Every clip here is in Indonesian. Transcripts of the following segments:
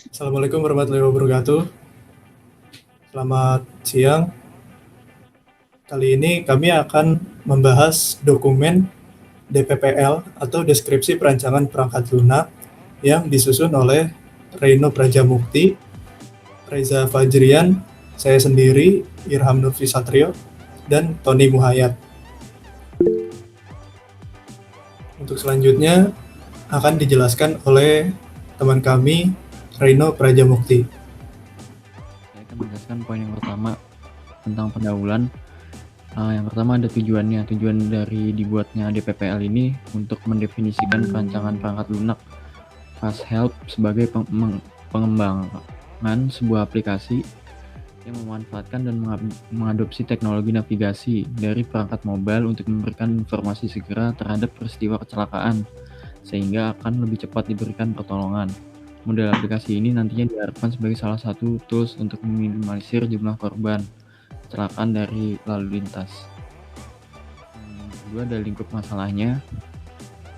Assalamualaikum warahmatullahi wabarakatuh. Selamat siang. Kali ini kami akan membahas dokumen DPPL atau Deskripsi Perancangan Perangkat Lunak yang disusun oleh Reino Prajamukti, Reza Fajrian, saya sendiri, Irham Nurfi Satrio, dan Tony Muhayat. Untuk selanjutnya akan dijelaskan oleh teman kami, Reino Prajamukti. Saya akan menjelaskan poin yang pertama tentang pendahuluan. Yang pertama ada tujuannya. Tujuan dari dibuatnya DPPL ini untuk mendefinisikan perancangan perangkat lunak fast help sebagai pengembangan sebuah aplikasi yang memanfaatkan dan mengadopsi teknologi navigasi dari perangkat mobile untuk memberikan informasi segera terhadap peristiwa kecelakaan, sehingga akan lebih cepat diberikan pertolongan. Model aplikasi ini nantinya diharapkan sebagai salah satu tools untuk meminimalisir jumlah korban kecelakaan dari lalu lintas. Kedua ada lingkup masalahnya.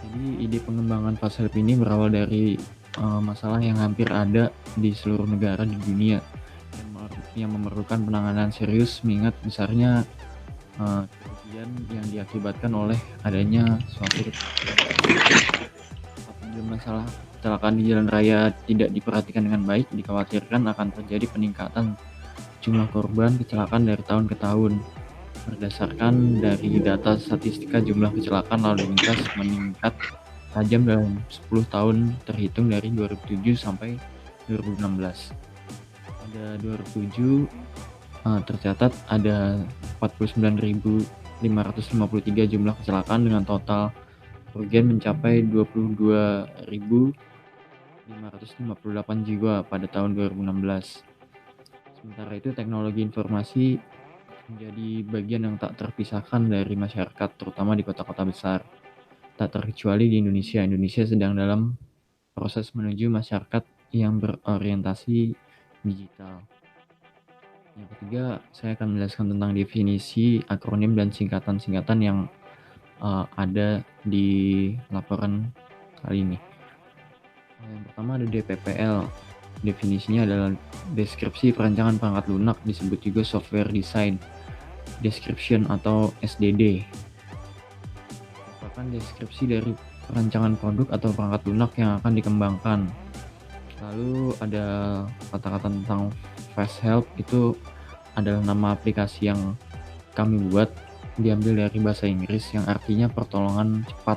Jadi ide pengembangan fast help ini berawal dari masalah yang hampir ada di seluruh negara di dunia yang memerlukan penanganan serius mengingat besarnya kerugian yang diakibatkan oleh adanya suatu apabila masalah kecelakaan di jalan raya tidak diperhatikan dengan baik, dikhawatirkan akan terjadi peningkatan jumlah korban kecelakaan dari tahun ke tahun. Berdasarkan dari data statistika, jumlah kecelakaan lalu lintas meningkat tajam dalam 10 tahun terhitung dari 2007 sampai 2016. Pada 2007 tercatat ada 49.553 jumlah kecelakaan dengan total kerugian mencapai 22.558 jiwa pada tahun 2016. Sementara itu, teknologi informasi menjadi bagian yang tak terpisahkan dari masyarakat, terutama di kota-kota besar. Tak terkecuali di Indonesia. Indonesia sedang dalam proses menuju masyarakat yang berorientasi digital. Yang ketiga, saya akan menjelaskan tentang definisi, akronim, dan singkatan-singkatan yang ada di laporan kali ini. Yang pertama ada DPPL. Definisinya adalah Deskripsi Perancangan Perangkat Lunak, disebut juga Software Design Description atau SDD. Merupakan deskripsi dari perancangan produk atau perangkat lunak yang akan dikembangkan. Lalu ada kata-kata tentang Fast Help, itu adalah nama aplikasi yang kami buat, diambil dari bahasa Inggris yang artinya pertolongan cepat.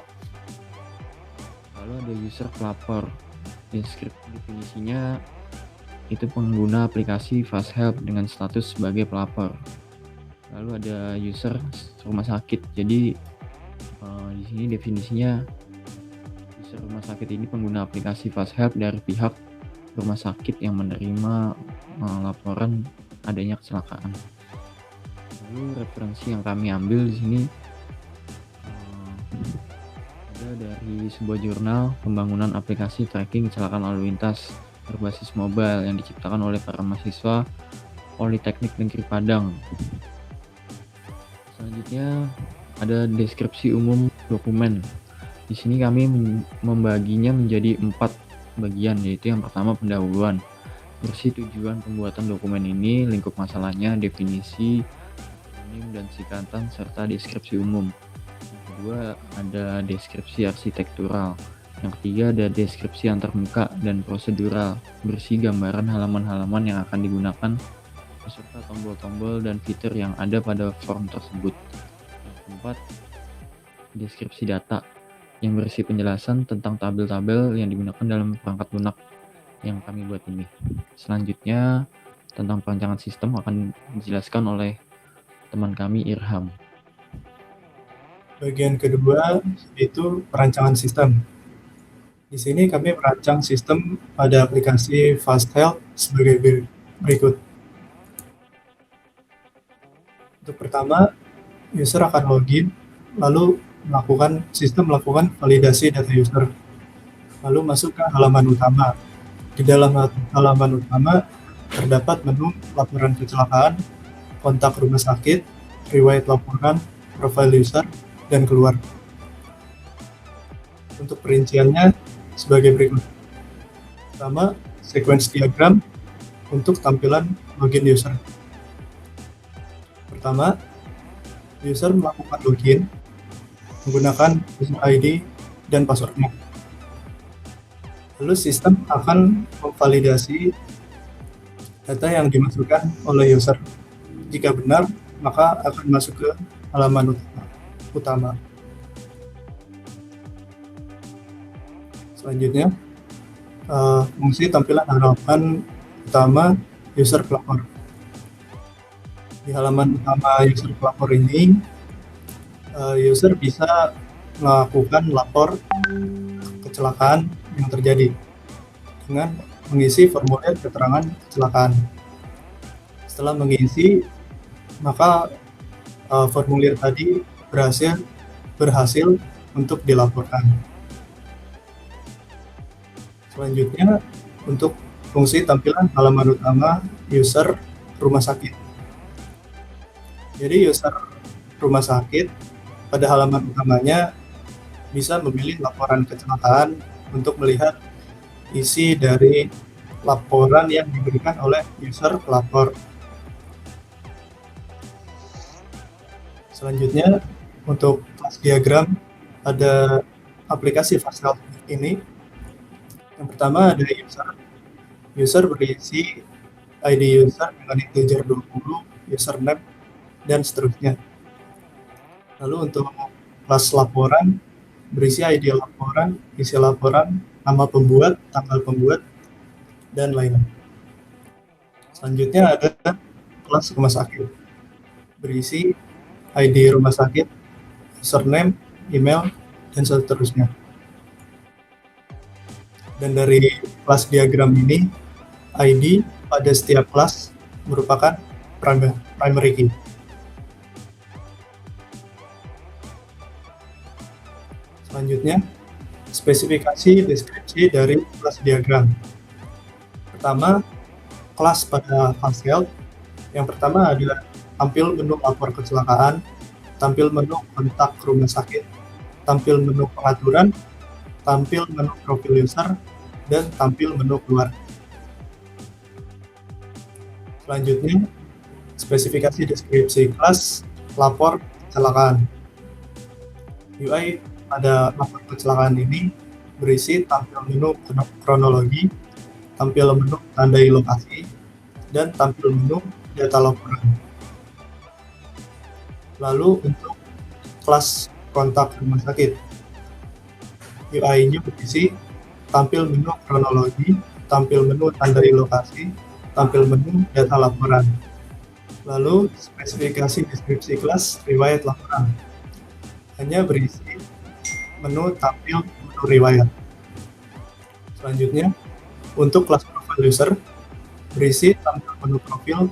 Lalu ada user pelapor. Definisinya itu pengguna aplikasi Fast Help dengan status sebagai pelapor. Lalu ada user rumah sakit. Jadi di sini definisinya user rumah sakit ini pengguna aplikasi Fast Help dari pihak rumah sakit yang menerima laporan adanya kecelakaan. Lalu referensi yang kami ambil di sini ada dari sebuah jurnal pembangunan aplikasi tracking kecelakaan lalu lintas berbasis mobile yang diciptakan oleh para mahasiswa Politeknik Negeri Padang. Selanjutnya ada deskripsi umum dokumen. Di sini kami membaginya menjadi 4 bagian, yaitu yang pertama pendahuluan, berisi tujuan pembuatan dokumen ini, lingkup masalahnya, definisi, akronim dan singkatan, serta deskripsi umum. Yang kedua ada deskripsi arsitektural. Yang ketiga ada deskripsi antarmuka dan prosedural, berisi gambaran halaman-halaman yang akan digunakan beserta tombol-tombol dan fitur yang ada pada form tersebut. Yang keempat, deskripsi data yang berisi penjelasan tentang tabel-tabel yang digunakan dalam perangkat lunak yang kami buat ini. Selanjutnya, tentang perancangan sistem akan dijelaskan oleh teman kami Irham. Bagian kedua itu perancangan sistem. Di sini kami merancang sistem pada aplikasi Fast Help sebagai berikut. Untuk pertama, user akan login, lalu sistem melakukan validasi data user, lalu masuk ke halaman utama. Di dalam halaman utama terdapat menu laporan kecelakaan, kontak rumah sakit, riwayat laporan, profil user, dan keluar. Untuk perinciannya sebagai berikut. Pertama, sequence diagram untuk tampilan login user. Pertama, user melakukan login menggunakan user ID dan passwordnya. Lalu sistem akan memvalidasi data yang dimasukkan oleh user. Jika benar, maka akan masuk ke halaman utama. Selanjutnya, fungsi tampilan halaman utama user pelapor. Di halaman utama user pelapor ini, user bisa melakukan lapor kecelakaan yang terjadi dengan mengisi formulir keterangan kecelakaan. Setelah mengisi, maka formulir tadi berhasil untuk dilaporkan. Selanjutnya, untuk fungsi tampilan halaman utama user rumah sakit. Jadi user rumah sakit pada halaman utamanya bisa memilih laporan kecelakaan untuk melihat isi dari laporan yang diberikan oleh user pelapor. Selanjutnya, untuk kelas diagram ada aplikasi Farsel ini. Yang pertama ada user berisi ID user dengan integer 20, username, dan seterusnya. Lalu untuk kelas laporan berisi ID laporan, isi laporan, nama pembuat, tanggal pembuat, dan lainnya. Selanjutnya ada kelas rumah sakit berisi ID rumah sakit, username, email, dan seterusnya. Dan dari kelas diagram ini, ID pada setiap kelas merupakan primary key. Selanjutnya, spesifikasi deskripsi dari kelas diagram. Pertama, kelas pada Farsel. Yang pertama adalah tampil menu lapor kecelakaan, tampil menu kontak rumah sakit, tampil menu pengaturan, tampil menu profil user, dan tampil menu keluar. Selanjutnya, spesifikasi deskripsi kelas lapor kecelakaan. UI pada lapor kecelakaan ini berisi tampil menu kronologi, tampil menu tandai lokasi, dan tampil menu data laporan. Lalu untuk kelas kontak rumah sakit, UI-nya berisi tampil menu kronologi, tampil menu tandai lokasi, tampil menu data laporan. Lalu spesifikasi deskripsi kelas riwayat laporan hanya berisi menu tampil menu riwayat. Selanjutnya, untuk kelas profil user berisi tampil menu profil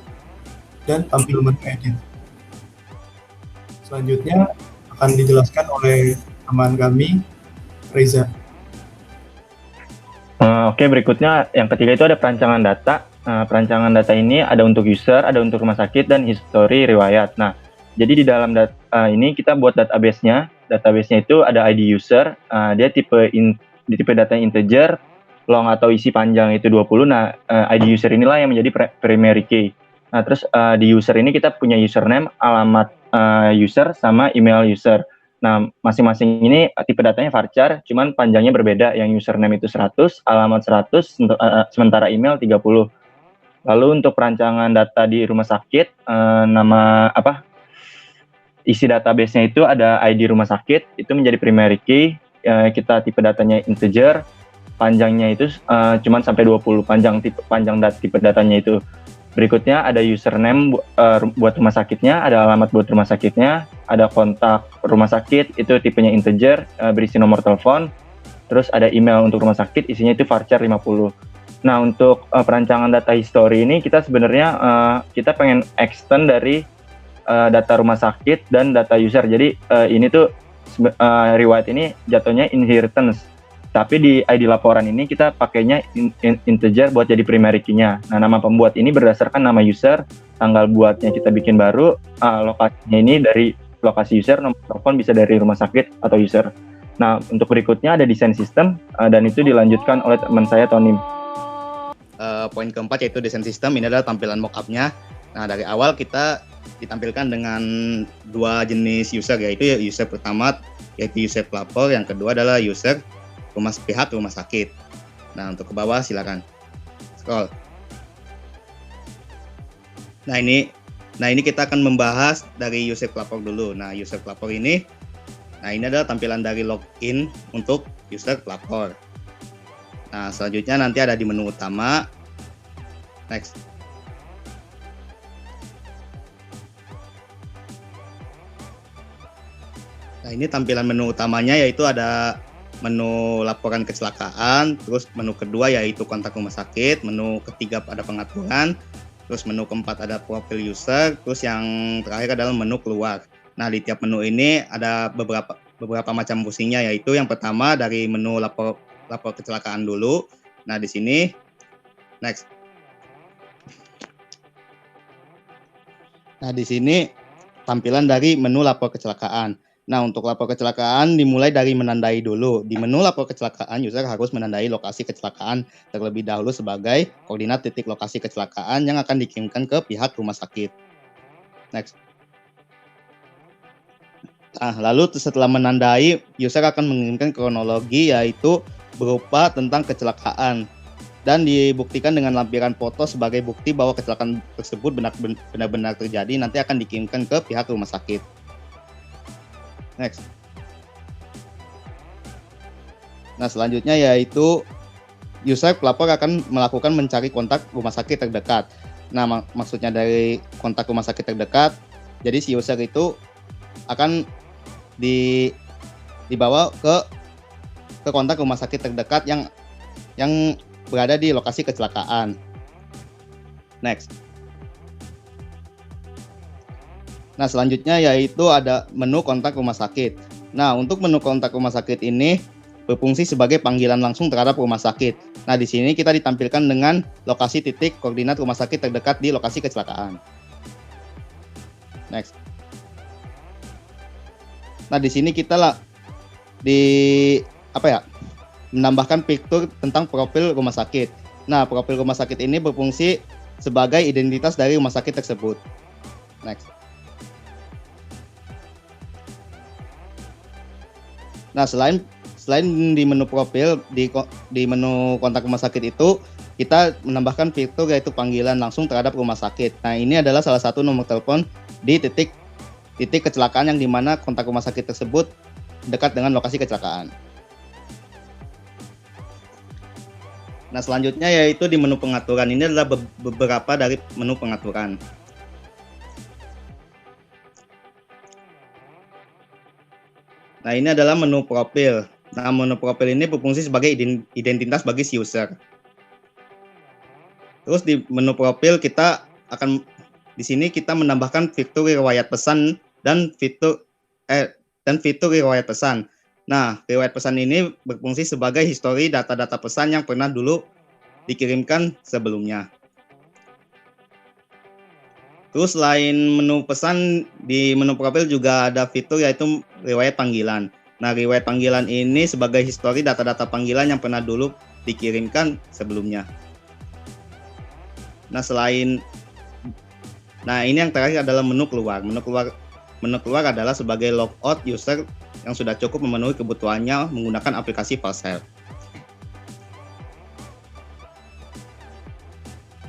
dan tampil menu edit. Selanjutnya akan dijelaskan oleh teman kami, Reza. Oke, berikutnya yang ketiga itu ada perancangan data. Perancangan data ini ada untuk user, ada untuk rumah sakit, dan history riwayat. Nah, jadi di dalam ini kita buat database-nya. Database-nya itu ada ID user, dia tipe data integer, long atau isi panjang itu 20. Nah, ID user inilah yang menjadi primary key. Nah, terus di user ini kita punya username, alamat user, sama email user. Nah, masing-masing ini tipe datanya varchar, cuman panjangnya berbeda. Yang username itu 100, alamat 100, sementara email 30. Lalu untuk perancangan data di rumah sakit, isi database-nya itu ada ID rumah sakit, itu menjadi primary key. Kita tipe datanya integer, panjangnya itu cuman sampai 20, tipe datanya itu. Berikutnya ada username buat rumah sakitnya, ada alamat buat rumah sakitnya, ada kontak rumah sakit, itu tipenya integer, berisi nomor telepon. Terus ada email untuk rumah sakit, isinya itu varchar 50. Nah, untuk perancangan data history ini kita sebenarnya kita pengen extend dari data rumah sakit dan data user. Jadi ini tuh riwayat ini jatuhnya inheritance. Tapi di ID laporan ini kita pakainya integer buat jadi primary key-nya. Nah, nama pembuat ini berdasarkan nama user, tanggal buatnya kita bikin baru, lokasinya ini dari lokasi user, nomor telepon bisa dari rumah sakit atau user. Nah, untuk berikutnya ada desain sistem, dan itu dilanjutkan oleh teman saya, Tony. poin keempat yaitu desain sistem. Ini adalah tampilan mockup-nya. Nah, dari awal kita ditampilkan dengan dua jenis user, yaitu user pertama yaitu user pelapor, yang kedua adalah user pihak rumah sakit. Nah, untuk ke bawah silakan scroll. Nah ini kita akan membahas dari user pelapor dulu. Nah, user pelapor ini, nah ini adalah tampilan dari login untuk user pelapor. Nah, selanjutnya nanti ada di menu utama. Next. Nah, ini tampilan menu utamanya, yaitu ada menu laporan kecelakaan, terus menu kedua yaitu kontak rumah sakit, menu ketiga ada pengaturan, terus menu keempat ada profil user, terus yang terakhir adalah menu keluar. Nah, di tiap menu ini ada beberapa macam fungsinya, yaitu yang pertama dari menu lapor kecelakaan dulu. Nah, di sini next. Nah, di sini tampilan dari menu lapor kecelakaan. Nah, untuk lapor kecelakaan dimulai dari menandai dulu. Di menu lapor kecelakaan, user harus menandai lokasi kecelakaan terlebih dahulu sebagai koordinat titik lokasi kecelakaan yang akan dikirimkan ke pihak rumah sakit. Next. Nah, lalu setelah menandai, user akan mengirimkan kronologi, yaitu berupa tentang kecelakaan, dan dibuktikan dengan lampiran foto sebagai bukti bahwa kecelakaan tersebut benar-benar terjadi, nanti akan dikirimkan ke pihak rumah sakit. Next. Nah, selanjutnya yaitu user pelapor akan melakukan mencari kontak rumah sakit terdekat. Nah, maksudnya dari kontak rumah sakit terdekat, jadi si user itu akan dibawa ke kontak rumah sakit terdekat yang berada di lokasi kecelakaan. Next. Nah, selanjutnya yaitu ada menu kontak rumah sakit. Nah, untuk menu kontak rumah sakit ini berfungsi sebagai panggilan langsung terhadap rumah sakit. Nah, di sini kita ditampilkan dengan lokasi titik koordinat rumah sakit terdekat di lokasi kecelakaan. Next. Nah, di sini kita menambahkan fitur tentang profil rumah sakit. Nah, profil rumah sakit ini berfungsi sebagai identitas dari rumah sakit tersebut. Next. Nah, selain di menu profil, di menu kontak rumah sakit itu kita menambahkan fitur yaitu panggilan langsung terhadap rumah sakit. Nah, ini adalah salah satu nomor telepon di titik kecelakaan yang dimana kontak rumah sakit tersebut dekat dengan lokasi kecelakaan. Nah, selanjutnya yaitu di menu pengaturan. Ini adalah beberapa dari menu pengaturan. Nah, ini adalah menu profil. Nah, menu profil ini berfungsi sebagai identitas bagi si user. Terus di menu profil di sini kita menambahkan fitur riwayat pesan dan fitur riwayat pesan. Nah, riwayat pesan ini berfungsi sebagai histori data-data pesan yang pernah dulu dikirimkan sebelumnya. Terus selain menu pesan, di menu profil juga ada fitur yaitu riwayat panggilan. Nah, riwayat panggilan ini sebagai histori data-data panggilan yang pernah dulu dikirimkan sebelumnya. Nah, ini yang terakhir adalah menu keluar. Menu keluar adalah sebagai logout user yang sudah cukup memenuhi kebutuhannya menggunakan aplikasi FastHelp.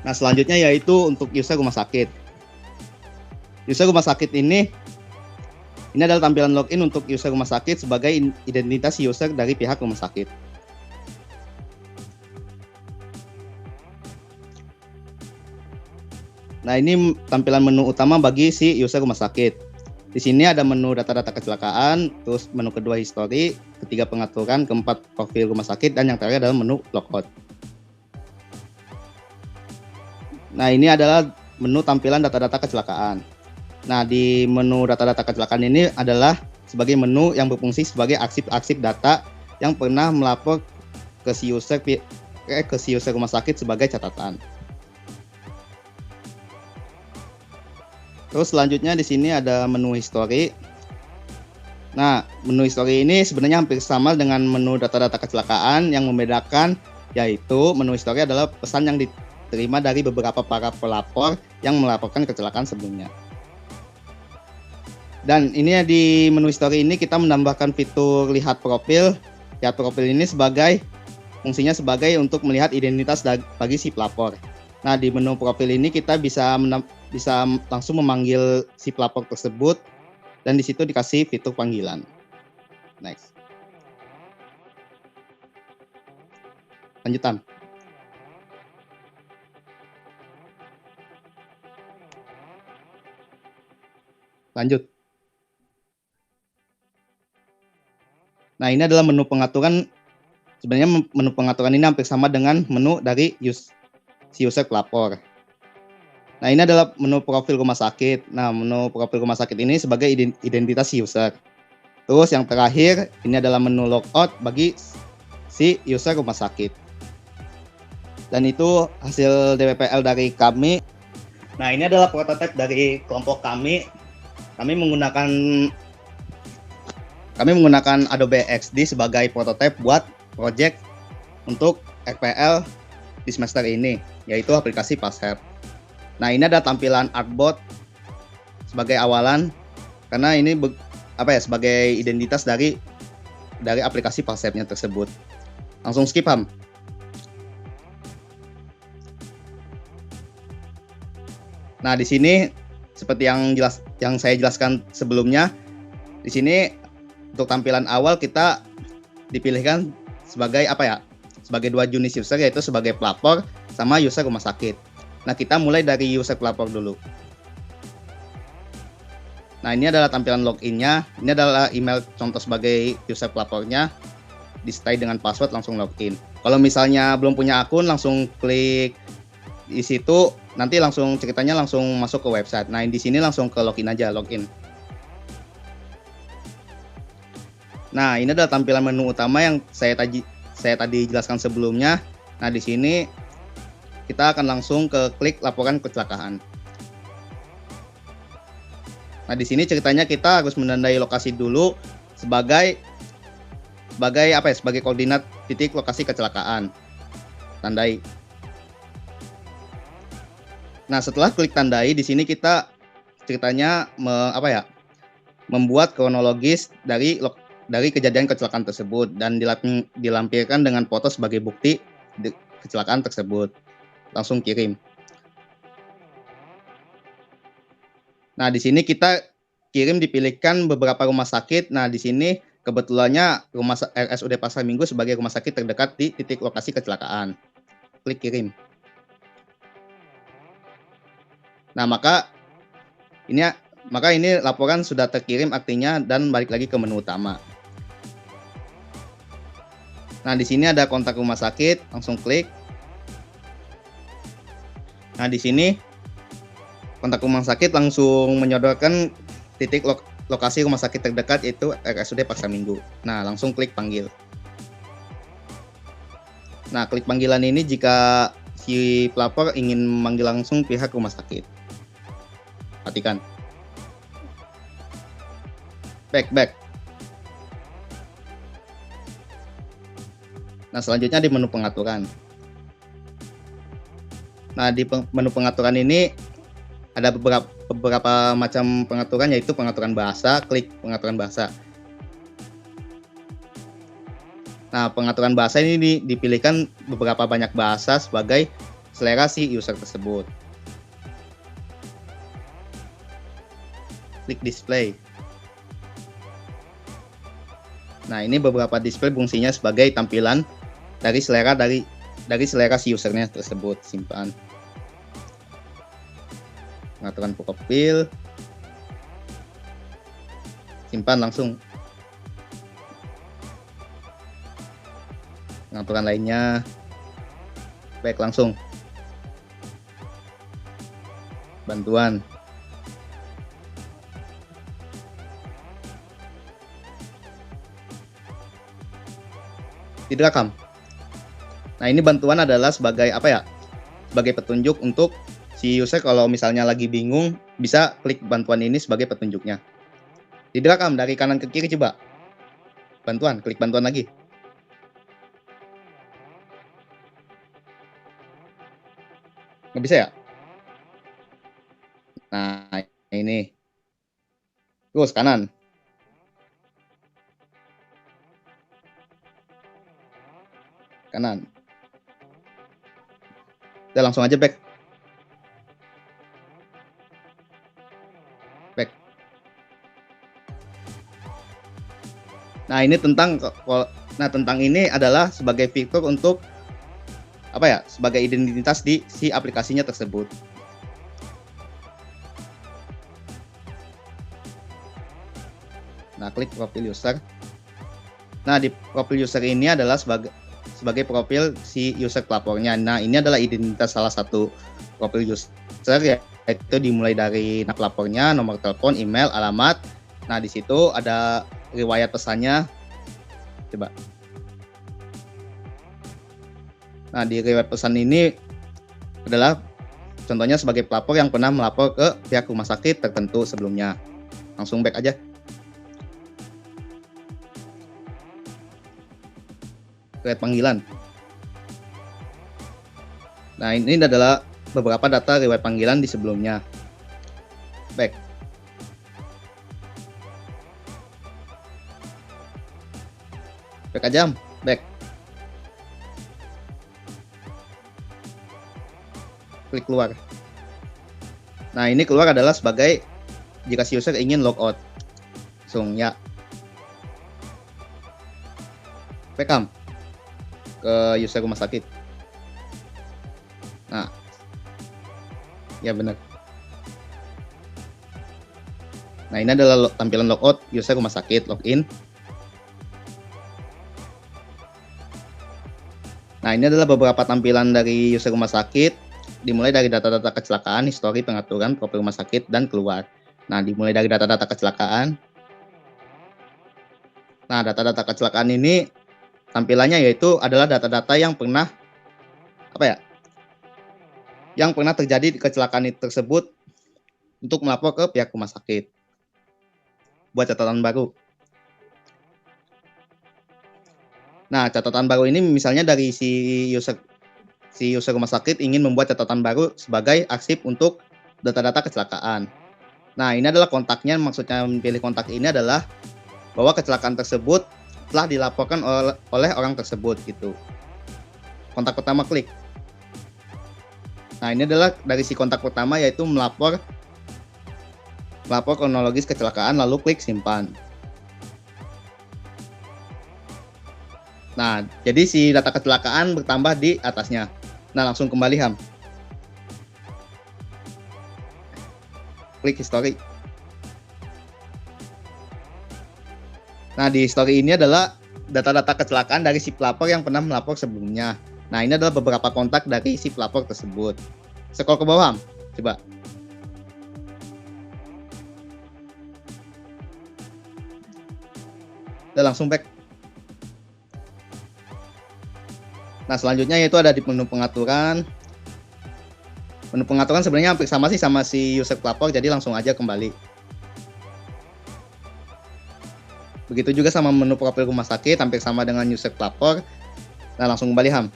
Nah, selanjutnya yaitu untuk user rumah sakit. User rumah sakit ini adalah tampilan login untuk user rumah sakit sebagai identitas user dari pihak rumah sakit. Nah, ini tampilan menu utama bagi si user rumah sakit. Di sini ada menu data-data kecelakaan, terus menu kedua history, ketiga pengaturan, keempat profil rumah sakit, dan yang terakhir adalah menu logout. Nah, ini adalah menu tampilan data-data kecelakaan. Nah, di menu data-data kecelakaan ini adalah sebagai menu yang berfungsi sebagai arsip data yang pernah melapor ke si user rumah sakit sebagai catatan. Terus selanjutnya di sini ada menu history. Nah, menu history ini sebenarnya hampir sama dengan menu data-data kecelakaan. Yang membedakan yaitu menu history adalah pesan diterima dari beberapa para pelapor yang melaporkan kecelakaan sebelumnya. Dan ini di menu history ini kita menambahkan fitur lihat profil. Lihat profil ini fungsinya sebagai untuk melihat identitas bagi si pelapor. Nah, di menu profil ini kita bisa langsung memanggil si pelapor tersebut dan di situ dikasih fitur panggilan. Next. Lanjutan. Lanjut. Nah, ini adalah menu pengaturan. Sebenarnya menu pengaturan ini hampir sama dengan menu dari si user pelapor. Nah, ini adalah menu profil rumah sakit. Nah, menu profil rumah sakit ini sebagai identitas user. Terus yang terakhir, ini adalah menu logout bagi si user rumah sakit. Dan itu hasil DWPL dari kami. Nah, ini adalah prototipe dari kelompok kami. Kami menggunakan Adobe XD sebagai prototipe buat project untuk RPL di semester ini, yaitu aplikasi PassHelp. Nah, ini ada tampilan artboard sebagai awalan, karena ini sebagai identitas dari aplikasi PassHelp-nya tersebut. Langsung skip, Ham. Nah, di sini seperti yang saya jelaskan sebelumnya, di sini untuk tampilan awal kita dipilihkan sebagai sebagai dua jenis user, yaitu sebagai pelapor sama user rumah sakit. Nah, kita mulai dari user pelapor dulu. Nah, ini adalah tampilan login-nya. Ini adalah email contoh sebagai user pelapornya. Disertai dengan password, langsung login. Kalau misalnya belum punya akun, langsung klik di situ, nanti ceritanya langsung masuk ke website. Nah, di sini langsung ke login aja, login. Nah, ini adalah tampilan menu utama yang saya tadi jelaskan sebelumnya. Nah, di sini kita akan langsung ke klik laporan kecelakaan. Nah, di sini ceritanya kita harus menandai lokasi dulu sebagai koordinat titik lokasi kecelakaan. Tandai. Nah, setelah klik tandai, di sini kita ceritanya membuat kronologis dari kejadian kecelakaan tersebut dan dilampirkan dengan foto sebagai bukti kecelakaan tersebut. Langsung kirim. Nah, di sini kita kirim dipilihkan beberapa rumah sakit. Nah, di sini kebetulannya RSUD Pasar Minggu sebagai rumah sakit terdekat di titik lokasi kecelakaan. Klik kirim. Nah, maka ini laporan sudah terkirim artinya dan balik lagi ke menu utama. Nah, di sini ada kontak rumah sakit, langsung klik. Nah, di sini kontak rumah sakit langsung menyodorkan titik lokasi rumah sakit terdekat, yaitu RSUD Pasar Minggu. Nah, langsung klik panggil. Nah, klik panggilan ini jika si pelapor ingin memanggil langsung pihak rumah sakit. Perhatikan. Back. Nah, selanjutnya di menu pengaturan. Nah, di menu pengaturan ini ada beberapa macam pengaturan, yaitu pengaturan bahasa. Klik pengaturan bahasa. Nah, pengaturan bahasa ini dipilihkan beberapa banyak bahasa sebagai selera si user tersebut. Klik display. Nah, ini beberapa display fungsinya sebagai tampilan dari selera si usernya tersebut. Simpan. Pengaturan profil. Simpan langsung. Pengaturan lainnya. Baik, langsung. Bantuan. Direkam. Nah, ini bantuan adalah sebagai sebagai petunjuk untuk si user kalau misalnya lagi bingung, bisa klik bantuan ini sebagai petunjuknya. Direkam dari kanan ke kiri, coba. Bantuan, klik bantuan lagi. Nggak bisa ya? Nah, ini. Terus kanan. Kanan. Udah langsung aja back. Back. Nah, ini tentang ini adalah sebagai fitur untuk apa ya? Sebagai identitas di si aplikasinya tersebut. Nah, klik profil user. Nah, di profil user ini adalah sebagai profil si user pelapornya. Nah, ini adalah identitas salah satu profil user, yaitu dimulai dari nama pelapornya, nomor telepon, email, alamat. Nah, di situ ada riwayat pesannya. Coba. Nah, di riwayat pesan ini adalah contohnya sebagai pelapor yang pernah melapor ke pihak rumah sakit tertentu sebelumnya. Langsung back aja. Riwayat panggilan. Nah, ini adalah beberapa data riwayat panggilan di sebelumnya. Back. Back aja, back. Klik keluar. Nah, ini keluar adalah sebagai jika si user ingin logout. Langsung ya. Backup ke user rumah sakit. Nah, ya benar. Nah, ini adalah tampilan logout user rumah sakit, login. Nah, ini adalah beberapa tampilan dari user rumah sakit, dimulai dari data-data kecelakaan, histori, pengaturan, profil rumah sakit, dan keluar. Nah, dimulai dari data-data kecelakaan. Nah, data-data kecelakaan ini tampilannya yaitu adalah data-data yang pernah yang pernah terjadi di kecelakaan tersebut untuk melapor ke pihak rumah sakit. Buat catatan baru. Nah, catatan baru ini misalnya dari si user rumah sakit ingin membuat catatan baru sebagai arsip untuk data-data kecelakaan. Nah, ini adalah kontaknya, maksudnya memilih kontak ini adalah bahwa kecelakaan tersebut telah dilaporkan oleh orang tersebut gitu. Kontak pertama klik. Nah, ini adalah dari si kontak pertama yaitu melapor kronologis kecelakaan, lalu klik simpan. Nah, jadi si data kecelakaan bertambah di atasnya. Nah, langsung kembali Ham. Klik history. Nah, di history ini adalah data-data kecelakaan dari si pelapor yang pernah melapor sebelumnya. Nah, ini adalah beberapa kontak dari si pelapor tersebut. Scroll ke bawah, Ham. Coba. Udah langsung back. Nah, selanjutnya yaitu ada di menu pengaturan. Menu pengaturan sebenarnya hampir sama sih sama si user pelapor, jadi langsung aja kembali. Begitu juga sama menu profil rumah sakit, hampir sama dengan user pelapor. Nah, langsung kembali Ham.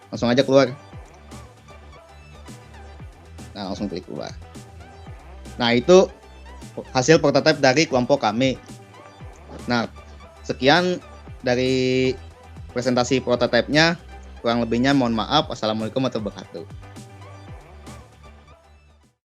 Langsung aja keluar. Nah, langsung klik keluar. Nah, itu hasil prototipe dari kelompok kami. Nah, sekian dari presentasi prototipenya. Kurang lebihnya mohon maaf. Wassalamualaikum warahmatullahi wabarakatuh.